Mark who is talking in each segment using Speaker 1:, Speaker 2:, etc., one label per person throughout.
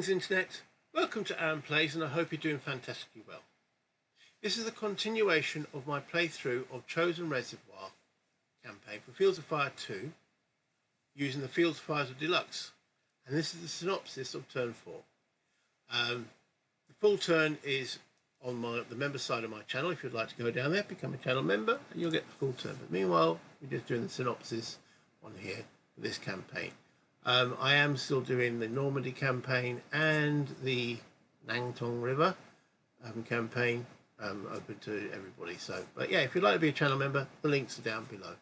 Speaker 1: Greetings Internet, welcome to Aaron Plays and I hope you're doing fantastically well. This is a continuation of my playthrough of Chosin Reservoir campaign for Fields of Fire 2 using the Fields of Fires of Deluxe, and this is the synopsis of turn 4. The full turn is on the member side of my channel. If you'd like to go down there, become a channel member and you'll get the full turn, but meanwhile we're just doing the synopsis on here for this campaign. I am still doing the Normandy campaign and the Nangtong River campaign, open to everybody. So, but yeah, if you'd like to be a channel member, the links are down below.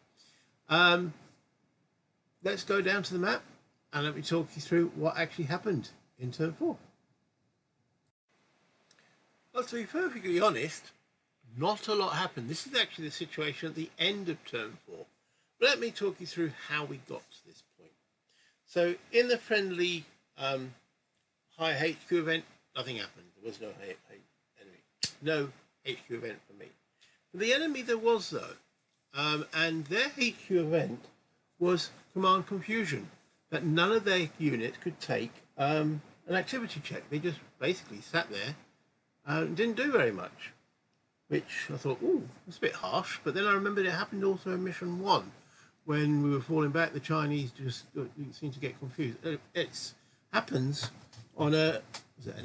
Speaker 1: Let's go down to the map and let me talk you through what actually happened in turn 4. Well, to be perfectly honest, not a lot happened. This is actually the situation at the end of turn 4. But let me talk you through how we got to this point. So in the friendly high HQ event, nothing happened. There was no HQ event for me. For the enemy there was though, and their HQ event was command confusion, that none of their units could take an activity check. They just basically sat there and didn't do very much, which I thought, ooh, that's a bit harsh. But then I remembered it happened also in mission 1. When we were falling back, the Chinese just seemed to get confused. It happens on an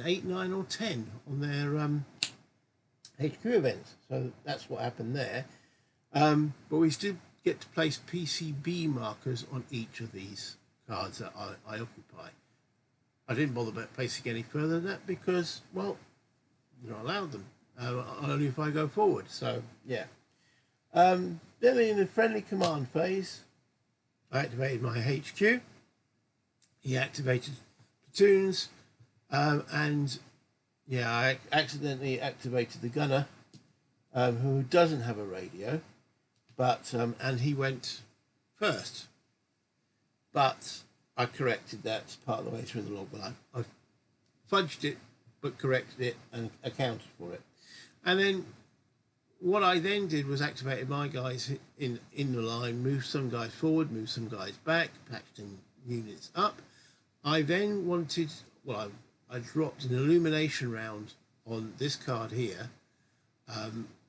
Speaker 1: 8, 9 or 10 on their HQ events. So that's what happened there. But we still get to place PCB markers on each of these cards that I occupy. I didn't bother about placing any further than that because, well, you're not allowed them. Only if I go forward. So, yeah. Then in the friendly command phase, I activated my HQ. He activated platoons, and yeah, I accidentally activated the gunner, who doesn't have a radio, but and he went first. But I corrected that part of the way through the log. But I fudged it, but corrected it and accounted for it, and then. What I then did was activated my guys in the line, moved some guys forward, moved some guys back, patched in units up. I then wanted, well, I dropped an illumination round on this card here,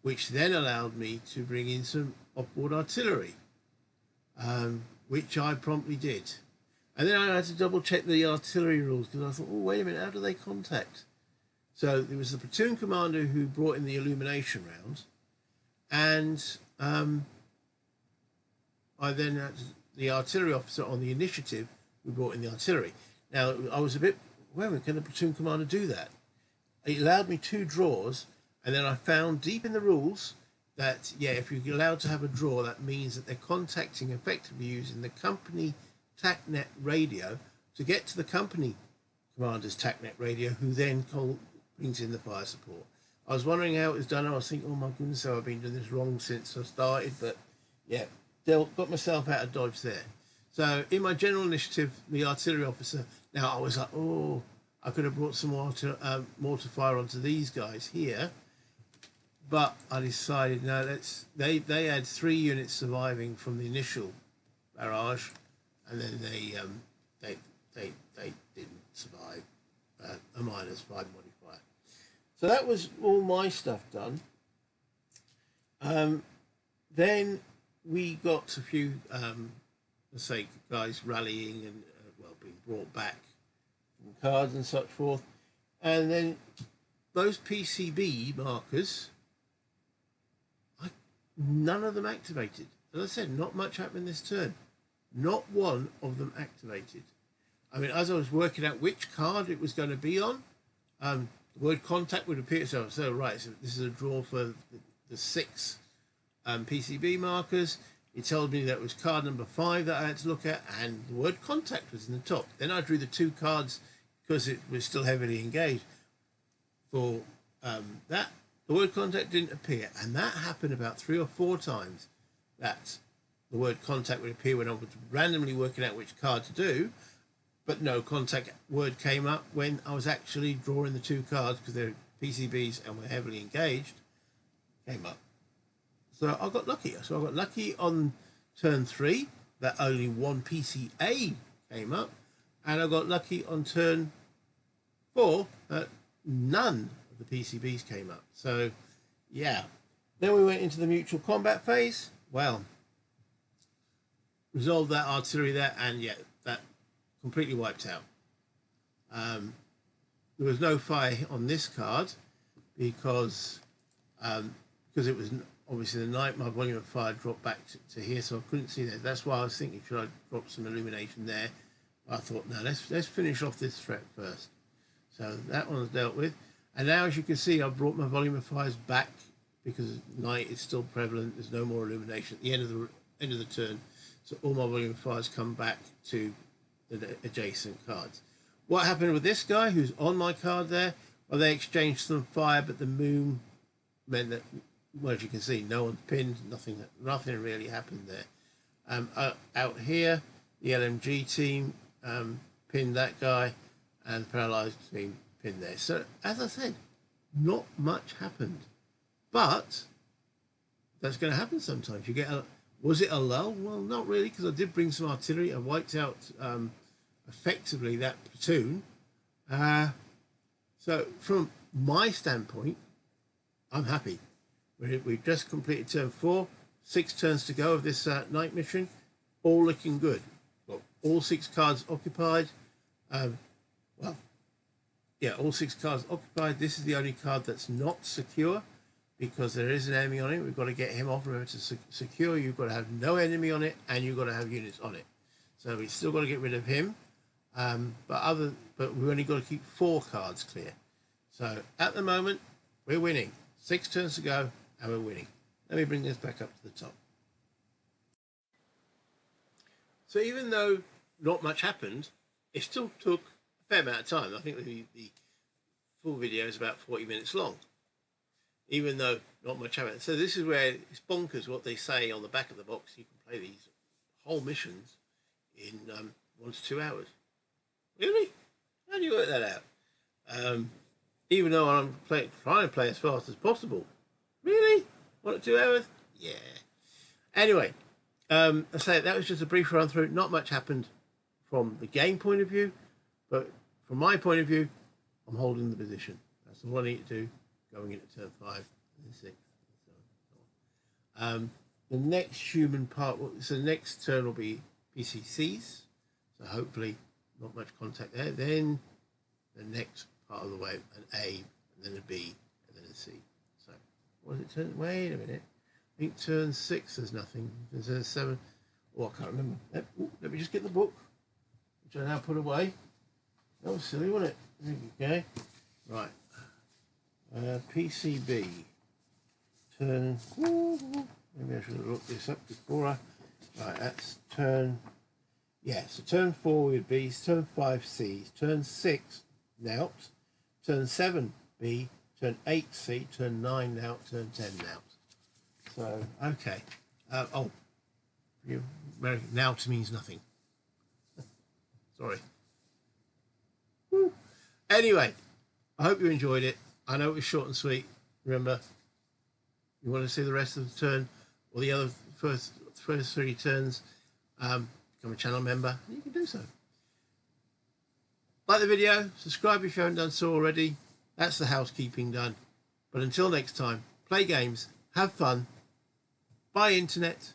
Speaker 1: which then allowed me to bring in some offboard artillery, which I promptly did. And then I had to double check the artillery rules because I thought, oh, wait a minute, how do they contact? So there was the platoon commander who brought in the illumination rounds. And I then had the artillery officer on the initiative who brought in the artillery. Now, I was a bit, wait a minute, can the platoon commander do that? It allowed me 2 draws, and then I found deep in the rules that, yeah, if you're allowed to have a draw, that means that they're contacting effectively using the company TACnet radio to get to the company commander's TACnet radio, who then brings in the fire support. I was wondering how it was done. I was thinking, oh my goodness, I've been doing this wrong since I started. But yeah, got myself out of dodge there. So in my general initiative, the artillery officer, now I was like, oh, I could have brought some mortar fire onto these guys here. But I decided, no, they had 3 units surviving from the initial barrage. And then they didn't survive a -5 modifier. So that was all my stuff done. Then we got a few, let's say, guys rallying and, well, being brought back from cards and such forth. And then those PCB markers, none of them activated. As I said, not much happened this turn. Not one of them activated. I mean, as I was working out which card it was going to be on, the word contact would appear. So right, so this is a draw for the 6 PCB markers. It told me that it was card number 5 that I had to look at, and the word contact was in the top. Then I drew the 2 cards because it was still heavily engaged. For that, the word contact didn't appear, and that happened about 3 or 4 times. That the word contact would appear when I was randomly working out which card to do. But no contact word came up when I was actually drawing the 2 cards because they're PCBs and were heavily engaged. Came up. So I got lucky. So I got lucky on turn 3 that only 1 PCA came up. And I got lucky on turn 4, none of the PCBs came up. So, yeah. Then we went into the mutual combat phase. Well, resolved that artillery there, and yeah, that completely wiped out. There was no fire on this card because it was obviously the night. My volume of fire dropped back to here, so I couldn't see that. That's why I was thinking, should I drop some illumination there? I thought, no, let's finish off this threat first. So that one's dealt with, and now as you can see, I've brought my volume of fires back because night is still prevalent. There's no more illumination at the end of the turn, so all my volume of fires come back to the adjacent cards. What happened with this guy who's on my card there? Well, they exchanged some fire, but the moon meant that, well, as you can see, no one's pinned. Nothing really happened there. Out here, the LMG team pinned that guy, and the Peleliu team pinned there. So, as I said, not much happened. But that's going to happen sometimes. You get was it a lull? Well, not really, because I did bring some artillery. I wiped out effectively that platoon. So from my standpoint, I'm happy. We've just completed turn 4, 6 turns to go of this night mission, all looking good. Got all 6 cards occupied. Well, yeah, all 6 cards occupied. This is the only card that's not secure because there is an enemy on it. We've got to get him off. Remember, to secure, you've got to have no enemy on it, and you've got to have units on it. So we've still got to get rid of him. But we've only got to keep 4 cards clear. So at the moment, we're winning. 6 turns to go, and we're winning. Let me bring this back up to the top. So even though not much happened, it still took a fair amount of time. I think the full video is about 40 minutes long, even though not much happened. So this is where it's bonkers what they say on the back of the box. You can play these whole missions in 1 to 2 hours. Really? How do you work that out? Even though I'm trying to play as fast as possible. Really? 1 to 2 hours? Yeah. Anyway, I say that was just a brief run through. Not much happened from the game point of view, but from my point of view, I'm holding the position. That's all I need to do going into turn 5 and 6. And so on. The next human part, so the next turn will be PCCs. So hopefully not much contact there. Then the next part of the wave, an A, and then a B, and then a C. So what was it turn? Wait a minute. I think turn 6 there's nothing. Turn 7. Oh, I can't remember. Let me just get the book, which I now put away. That was silly, wasn't it? There you go. Right. PCB. Turn. Maybe I should have looked this up before I. Right, that's turn. Yeah, so turn 4 would be turn 5 C, turn 6 Naut, turn 7 B, turn 8 C, turn 9 Naut, turn 10 Naut. So, okay. Naut means nothing. Sorry. Woo. Anyway, I hope you enjoyed it. I know it was short and sweet. Remember, you want to see the rest of the turn or the other first 3 turns, become a channel member, you can do so. Like the video, subscribe if you haven't done so already. That's the housekeeping done. But until next time, play games, have fun, buy internet,